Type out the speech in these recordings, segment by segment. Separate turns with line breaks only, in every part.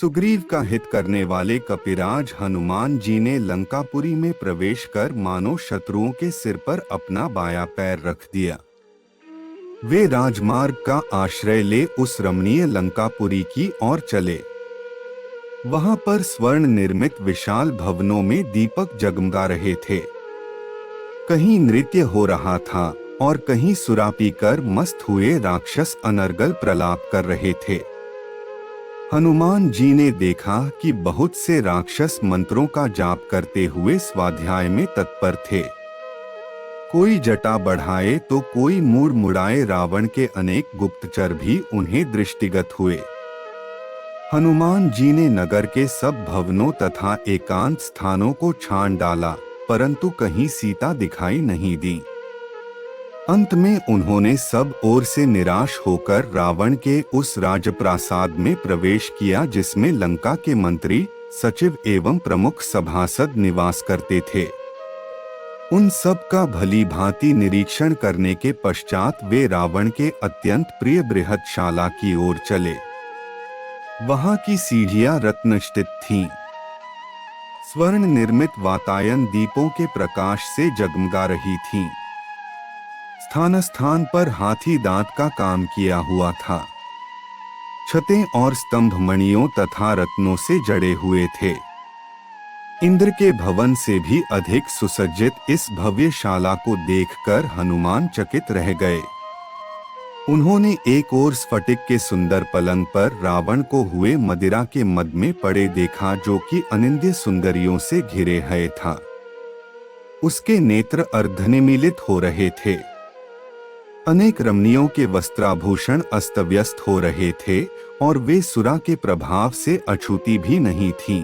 सुग्रीव का हित करने वाले कपिराज हनुमान जी ने लंकापुरी में प्रवेश कर मानो शत्रुओं के सिर पर अपना बायां पैर रख दिया। वे राजमार्ग का आश्रय ले उस रमणीय लंकापुरी की ओर चले। वहां पर स्वर्ण निर्मित विशाल भवनों में दीपक जगमगा रहे थे। कहीं नृत्य हो रहा था और कहीं सुरा पीकर मस्त हुए राक्षस अनर्गल प्रलाप कर रहे थे। हनुमान जी ने देखा कि बहुत से राक्षस मंत्रों का जाप करते हुए स्वाध्याय में तत्पर थे। कोई जटा बढ़ाए तो कोई मुड़ मुड़ाए। रावण के अनेक गुप्तचर भी उन्हें दृष्टिगत हुए। हनुमान जी ने नगर के सब भवनों तथा एकांत स्थानों को छान डाला, परंतु कहीं सीता दिखाई नहीं दी। अंत में उन्होंने सब ओर से निराश होकर रावण के उस राजप्रासाद में प्रवेश किया जिसमें लंका के मंत्री, सचिव एवं प्रमुख सभासद निवास करते थे। उन सब का भली भांति निरीक्षण करने के पश्चात वे रावण के अत्यंत प्रिय बृहत्शाला की ओर चले। वहां की सीढ़ियां रत्नष्टित थीं। स्वर्ण निर्मित वातायन दीपों के प्रकाश से जगमगा रही थीं। स्थान स्थान पर हाथी दांत का काम किया हुआ था। छतें और स्तंभ मणियों तथा रत्नों से जड़े हुए थे। इंद्र के भवन से भी अधिक सुसज्जित इस भव्यशाला को देखकर हनुमान चकित रह गए। उन्होंने एक ओर स्फटिक के सुंदर पलंग पर रावण को हुए मदिरा के मद में पड़े देखा, जो कि अनिंद्य सुंदरियों से घिरे हुए था। उसके नेत्र अर्धनिमीलित हो रहे थे। अनेक रमणियों के वस्त्राभूषण अस्त व्यस्त हो रहे थे और वे सुरा के प्रभाव से अछूती भी नहीं थीं।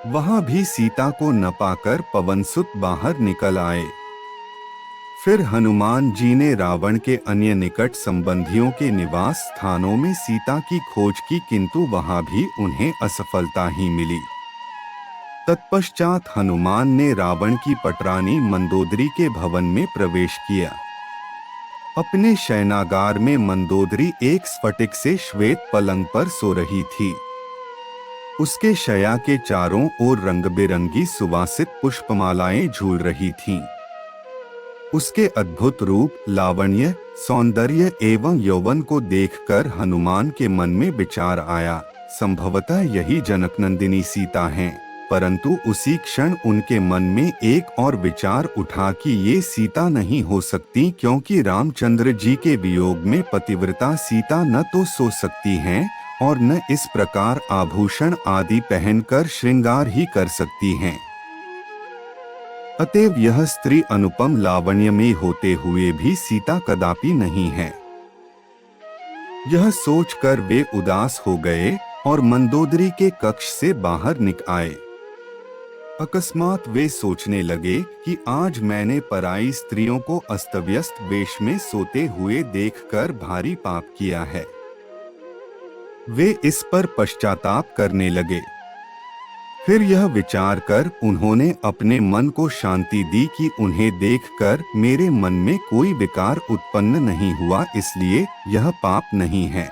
वहां भी सीता को न पाकर पवनसुत बाहर निकल आए। फिर हनुमान जी ने रावण के अन्य निकट संबंधियों के निवास स्थानों में सीता की खोज की, किंतु वहां भी उन्हें असफलता ही मिली। तत्पश्चात हनुमान ने रावण की पटरानी मंदोदरी के भवन में प्रवेश किया। अपने शयनागार में मंदोदरी एक स्फटिक से श्वेत पलंग पर सो रही थी। उसके शया के चारों ओर रंग बिरंगी सुवासित पुष्पमालाएं झूल रही थीं। उसके अद्भुत रूप, लावण्य, सौंदर्य एवं यौवन को देखकर हनुमान के मन में विचार आया, संभवतः यही जनकनंदिनी सीता हैं। परंतु उसी क्षण उनके मन में एक और विचार उठा कि ये सीता नहीं हो सकती, क्योंकि रामचंद्र जी के वियोग में पतिव्रता सीता न तो सो सकती हैं और न इस प्रकार आभूषण आदि पहनकर श्रृंगार ही कर सकती हैं। अतएव यह स्त्री अनुपम लावण्य में होते हुए भी सीता कदापि नहीं है। यह सोचकर वे उदास हो गए और मंदोदरी के कक्ष से बाहर निकल आए। अकस्मात वे सोचने लगे कि आज मैंने पराई स्त्रियों को अस्तव्यस्त वेश में सोते हुए देखकर भारी पाप किया है। वे इस पर पश्चाताप करने लगे। फिर यह विचार कर उन्होंने अपने मन को शांति दी कि उन्हें देखकर मेरे मन में कोई विकार उत्पन्न नहीं हुआ, इसलिए यह पाप नहीं है।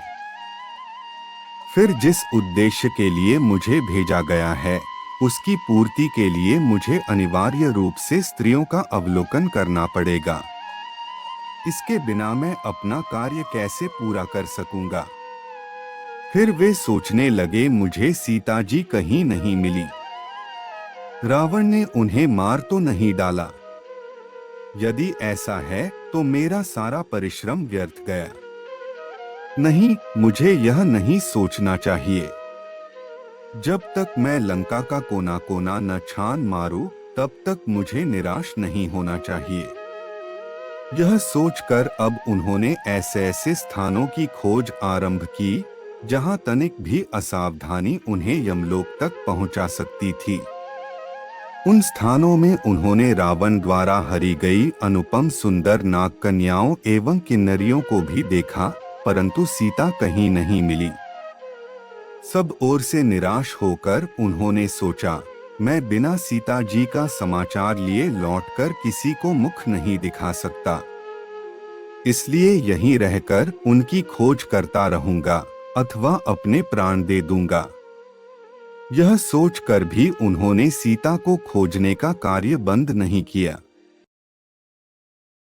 फिर जिस उद्देश्य के लिए मुझे भेजा गया है उसकी पूर्ति के लिए मुझे अनिवार्य रूप से स्त्रियों का अवलोकन करना पड़ेगा। इसके बिना मैं अपना कार्य कैसे पूरा कर सकूंगा। फिर वे सोचने लगे, मुझे सीता जी कहीं नहीं मिली। रावण ने उन्हें मार तो नहीं डाला। यदि ऐसा है तो मेरा सारा परिश्रम व्यर्थ गया। नहीं, मुझे यह नहीं सोचना चाहिए। जब तक मैं लंका का कोना कोना न छान मारूं, तब तक मुझे निराश नहीं होना चाहिए। यह सोचकर अब उन्होंने ऐसे ऐसे स्थानों की खोज आरंभ की जहां तनिक भी असावधानी उन्हें यमलोक तक पहुंचा सकती थी। उन स्थानों में उन्होंने रावण द्वारा हरी गई अनुपम सुंदर नाग कन्याओं एवं किन्नरियों को भी देखा, परंतु सीता कहीं नहीं मिली। सब ओर से निराश होकर उन्होंने सोचा, मैं बिना सीता जी का समाचार लिए लौटकर किसी को मुख नहीं दिखा सकता, इसलिए यहीं रहकर उनकी खोज करता रहूंगा अथवा अपने प्राण दे दूंगा। यह सोचकर भी उन्होंने सीता को खोजने का कार्य बंद नहीं किया।